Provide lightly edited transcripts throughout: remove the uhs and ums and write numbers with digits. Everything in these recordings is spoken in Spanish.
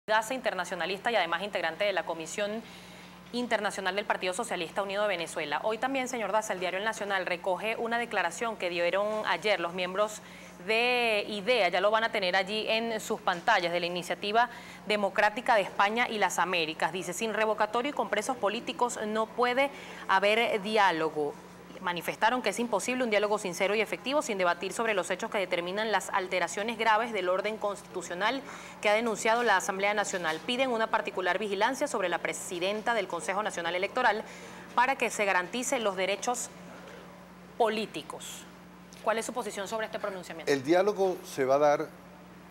Daza, internacionalista y además integrante de la Comisión Internacional del Partido Socialista Unido de Venezuela. Hoy también, señor Daza, el diario El Nacional recoge una declaración que dieron ayer los miembros de IDEA, ya lo van a tener allí en sus pantallas, de la Iniciativa Democrática de España y las Américas. Dice, sin revocatorio y con presos políticos no puede haber diálogo. Manifestaron que es imposible un diálogo sincero y efectivo sin debatir sobre los hechos que determinan las alteraciones graves del orden constitucional que ha denunciado la Asamblea Nacional. Piden una particular vigilancia sobre la presidenta del Consejo Nacional Electoral para que se garanticen los derechos políticos. ¿Cuál es su posición sobre este pronunciamiento? El diálogo se va a dar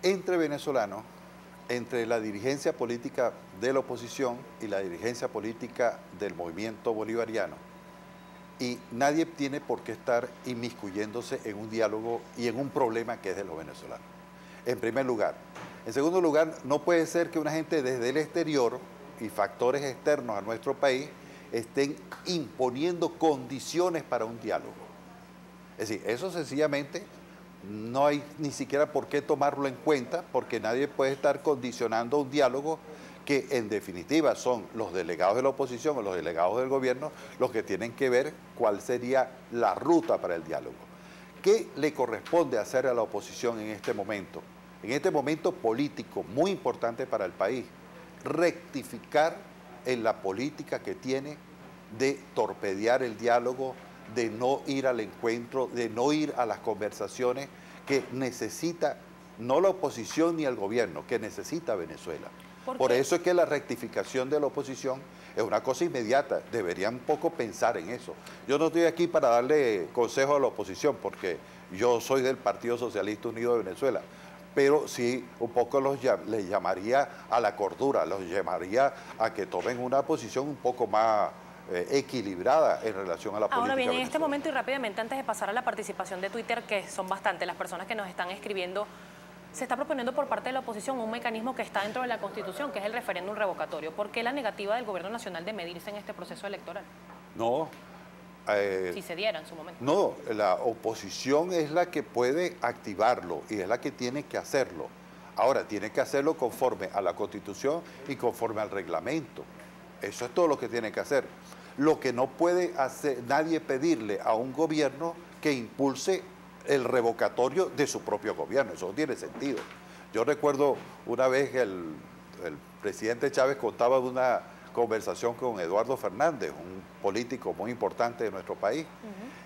entre venezolanos, entre la dirigencia política de la oposición y la dirigencia política del movimiento bolivariano. Y nadie tiene por qué estar inmiscuyéndose en un diálogo y en un problema que es de los venezolanos, en primer lugar. En segundo lugar, no puede ser que una gente desde el exterior y factores externos a nuestro país estén imponiendo condiciones para un diálogo. Es decir, eso sencillamente no hay ni siquiera por qué tomarlo en cuenta, porque nadie puede estar condicionando un diálogo que en definitiva son los delegados de la oposición o los delegados del gobierno los que tienen que ver cuál sería la ruta para el diálogo. ¿Qué le corresponde hacer a la oposición en este momento? En este momento político muy importante para el país, rectificar en la política que tiene de torpedear el diálogo, de no ir al encuentro, de no ir a las conversaciones que necesita no la oposición ni el gobierno, que necesita Venezuela. Por eso es que la rectificación de la oposición es una cosa inmediata. Deberían un poco pensar en eso. Yo no estoy aquí para darle consejo a la oposición, porque yo soy del Partido Socialista Unido de Venezuela, pero sí un poco les llamaría a la cordura, los llamaría a que tomen una posición un poco más equilibrada en relación a la política. Ahora bien, en venezolana. este momento y rápidamente, antes de pasar a la participación de Twitter, que son bastantes las personas que nos están escribiendo, se está proponiendo por parte de la oposición un mecanismo que está dentro de la Constitución, que es el referéndum revocatorio. ¿Por qué la negativa del gobierno nacional de medirse en este proceso electoral? No. Si se diera en su momento. No, la oposición es la que puede activarlo y es la que tiene que hacerlo. Ahora, tiene que hacerlo conforme a la Constitución y conforme al reglamento. Eso es todo lo que tiene que hacer. Lo que no puede hacer nadie pedirle a un gobierno que impulse el revocatorio de su propio gobierno. Eso no tiene sentido. Yo recuerdo una vez que el presidente Chávez contaba de una conversación con Eduardo Fernández, un político muy importante de nuestro país,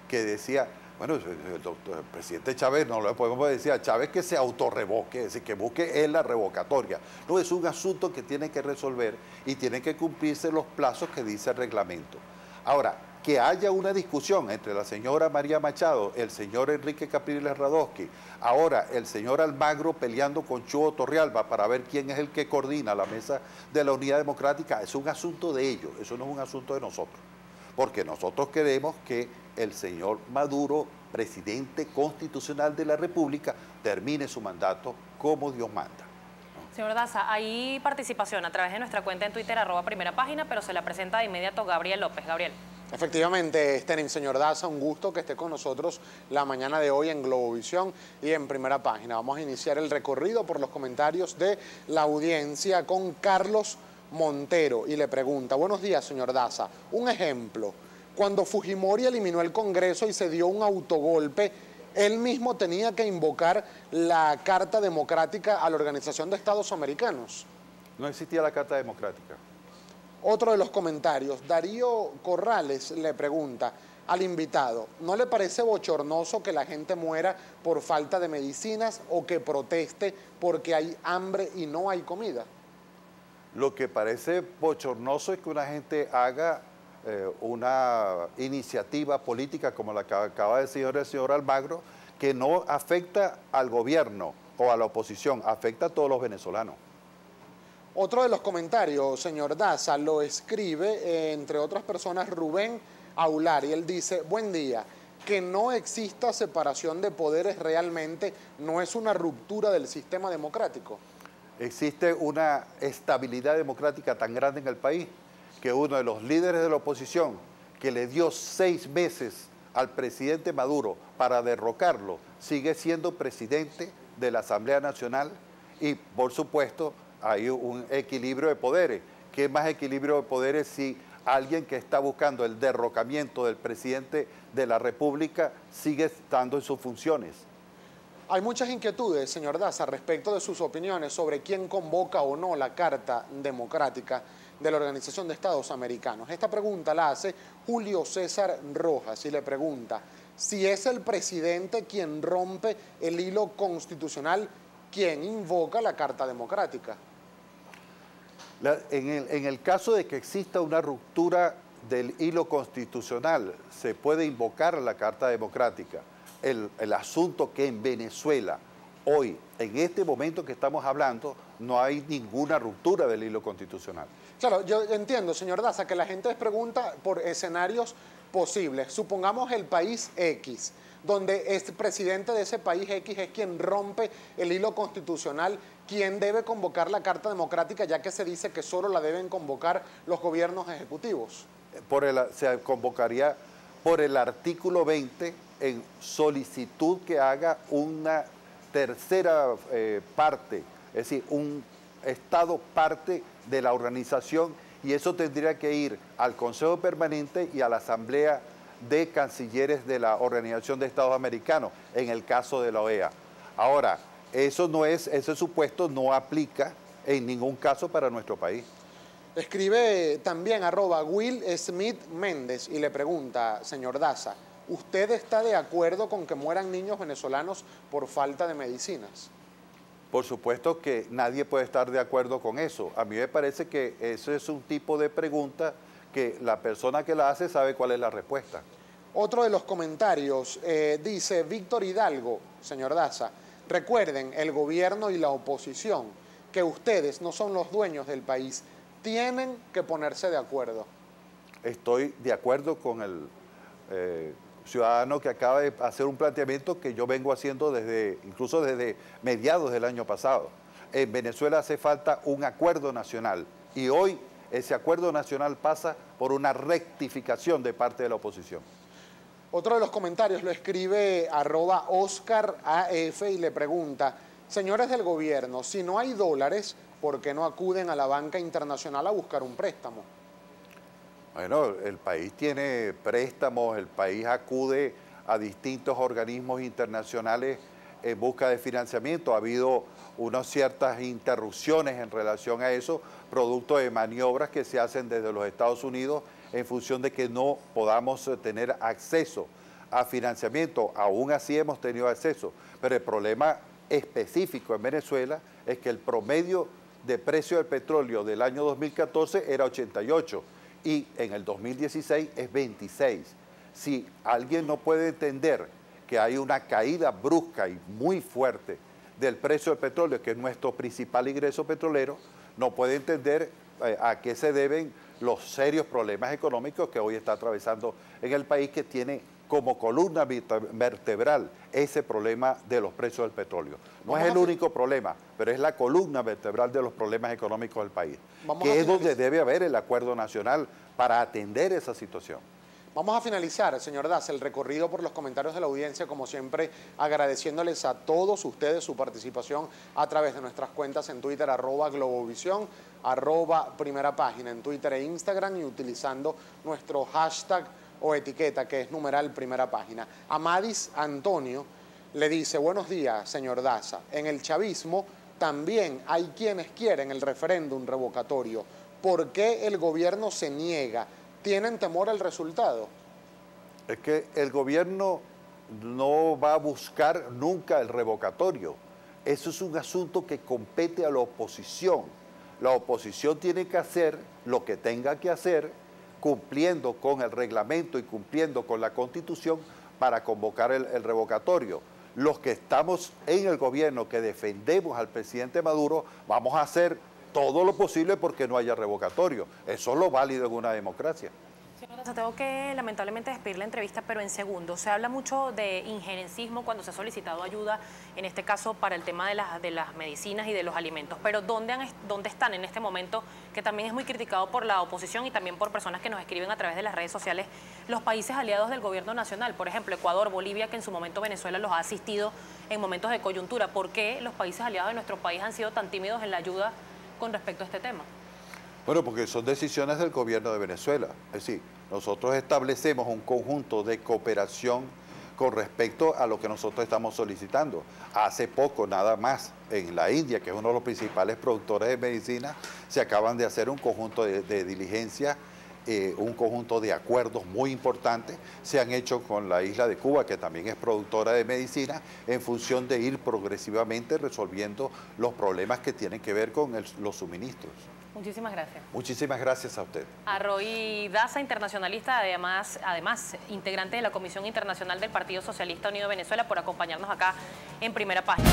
que decía, bueno, el presidente Chávez, no le podemos decir a Chávez que se autorrevoque, es decir, que busque él la revocatoria. No, es un asunto que tiene que resolver y tiene que cumplirse los plazos que dice el reglamento. Ahora, que haya una discusión entre la señora María Machado, el señor Enrique Capriles Radosky, ahora el señor Almagro peleando con Chuo Torrealba para ver quién es el que coordina la mesa de la Unidad Democrática, es un asunto de ellos, eso no es un asunto de nosotros. Porque nosotros queremos que el señor Maduro, presidente constitucional de la República, termine su mandato como Dios manda. Señor Daza, hay participación a través de nuestra cuenta en Twitter, @primerapágina, pero se la presenta de inmediato Gabriel López. Gabriel. Efectivamente, señor Daza, un gusto que esté con nosotros la mañana de hoy en Globovisión y en Primera Página. Vamos a iniciar el recorrido por los comentarios de la audiencia con Carlos Montero y le pregunta, buenos días, señor Daza, un ejemplo, cuando Fujimori eliminó el Congreso y se dio un autogolpe, él mismo tenía que invocar la Carta Democrática a la Organización de Estados Americanos. No existía la Carta Democrática. Otro de los comentarios, Darío Corrales le pregunta al invitado, ¿no le parece bochornoso que la gente muera por falta de medicinas o que proteste porque hay hambre y no hay comida? Lo que parece bochornoso es que una gente haga una iniciativa política como la que acaba de decir el señor Almagro, que no afecta al gobierno o a la oposición, afecta a todos los venezolanos. Otro de los comentarios, señor Daza, lo escribe, entre otras personas, Rubén Aular, y él dice, buen día, que no exista separación de poderes realmente no es una ruptura del sistema democrático. Existe una estabilidad democrática tan grande en el país que uno de los líderes de la oposición, que le dio 6 meses al presidente Maduro para derrocarlo, sigue siendo presidente de la Asamblea Nacional y, por supuesto, hay un equilibrio de poderes. ¿Qué más equilibrio de poderes si alguien que está buscando el derrocamiento del presidente de la República sigue estando en sus funciones? Hay muchas inquietudes, señor Daza, respecto de sus opiniones sobre quién convoca o no la Carta Democrática de la Organización de Estados Americanos. Esta pregunta la hace Julio César Rojas y le pregunta si es el presidente quien rompe el hilo constitucional, quien invoca la Carta Democrática. En el caso de que exista una ruptura del hilo constitucional, se puede invocar la Carta Democrática. El asunto que en Venezuela, hoy, en este momento que estamos hablando, no hay ninguna ruptura del hilo constitucional. Claro, yo entiendo, señor Daza, que la gente pregunta por escenarios posibles. Supongamos el país X, donde el presidente de ese país X es quien rompe el hilo constitucional. ¿Quién debe convocar la Carta Democrática, ya que se dice que solo la deben convocar los gobiernos ejecutivos? Se convocaría por el artículo 20 en solicitud que haga una tercera parte, es decir, un Estado parte de la organización, y eso tendría que ir al Consejo Permanente y a la Asamblea de Cancilleres de la Organización de Estados Americanos, en el caso de la OEA. Ahora, ese supuesto no aplica en ningún caso para nuestro país. Escribe también @Will Smith Méndez y le pregunta, señor Daza, ¿usted está de acuerdo con que mueran niños venezolanos por falta de medicinas? Por supuesto que nadie puede estar de acuerdo con eso. A mí me parece que eso es un tipo de pregunta que la persona que la hace sabe cuál es la respuesta. Otro de los comentarios dice Víctor Hidalgo, señor Daza, recuerden, el gobierno y la oposición, que ustedes no son los dueños del país, tienen que ponerse de acuerdo. Estoy de acuerdo con el ciudadano que acaba de hacer un planteamiento que yo vengo haciendo incluso desde mediados del año pasado. En Venezuela hace falta un acuerdo nacional y hoy ese acuerdo nacional pasa por una rectificación de parte de la oposición. Otro de los comentarios lo escribe @OscarAF y le pregunta, señores del gobierno, si no hay dólares, ¿por qué no acuden a la banca internacional a buscar un préstamo? Bueno, el país tiene préstamos, el país acude a distintos organismos internacionales en busca de financiamiento. Ha habido unas ciertas interrupciones en relación a eso, producto de maniobras que se hacen desde los Estados Unidos en función de que no podamos tener acceso a financiamiento. Aún así hemos tenido acceso, pero el problema específico en Venezuela es que el promedio de precio del petróleo del año 2014 era 88 y en el 2016 es 26. Si alguien no puede entender que hay una caída brusca y muy fuerte del precio del petróleo, que es nuestro principal ingreso petrolero, no puede entender a qué se deben los serios problemas económicos que hoy está atravesando en el país, que tiene como columna vertebral ese problema de los precios del petróleo. No es el único problema, pero es la columna vertebral de los problemas económicos del país, que es donde debe haber el acuerdo nacional para atender esa situación. Vamos a finalizar, señor Daza, el recorrido por los comentarios de la audiencia, como siempre, agradeciéndoles a todos ustedes su participación a través de nuestras cuentas en Twitter, @Globovisión, @Primera Página en Twitter e Instagram, y utilizando nuestro hashtag o etiqueta, que es #Primera Página. Amadis Antonio le dice, buenos días, señor Daza, en el chavismo también hay quienes quieren el referéndum revocatorio. ¿Por qué el gobierno se niega? ¿Tienen temor al resultado? Es que el gobierno no va a buscar nunca el revocatorio. Eso es un asunto que compete a la oposición. La oposición tiene que hacer lo que tenga que hacer, cumpliendo con el reglamento y cumpliendo con la Constitución para convocar el revocatorio. Los que estamos en el gobierno, que defendemos al presidente Maduro, vamos a hacer todo lo posible porque no haya revocatorio. Eso es lo válido en una democracia. Señor Daza, tengo que lamentablemente despedir la entrevista, pero en segundos. Se habla mucho de injerencismo cuando se ha solicitado ayuda, en este caso para el tema de las medicinas y de los alimentos. Pero ¿dónde están en este momento, que también es muy criticado por la oposición y también por personas que nos escriben a través de las redes sociales, los países aliados del gobierno nacional? Por ejemplo, Ecuador, Bolivia, que en su momento Venezuela los ha asistido en momentos de coyuntura. ¿Por qué los países aliados de nuestro país han sido tan tímidos en la ayuda con respecto a este tema? Bueno, porque son decisiones del gobierno de Venezuela. Es decir, nosotros establecemos un conjunto de cooperación con respecto a lo que nosotros estamos solicitando. Hace poco, nada más, en la India, que es uno de los principales productores de medicina, se acaban de hacer un conjunto de diligencias, un conjunto de acuerdos muy importantes, se han hecho con la isla de Cuba, que también es productora de medicina, en función de ir progresivamente resolviendo los problemas que tienen que ver con los suministros. Muchísimas gracias. Muchísimas gracias a usted. A Roy Daza, internacionalista, además integrante de la Comisión Internacional del Partido Socialista Unido de Venezuela, por acompañarnos acá en Primera Página.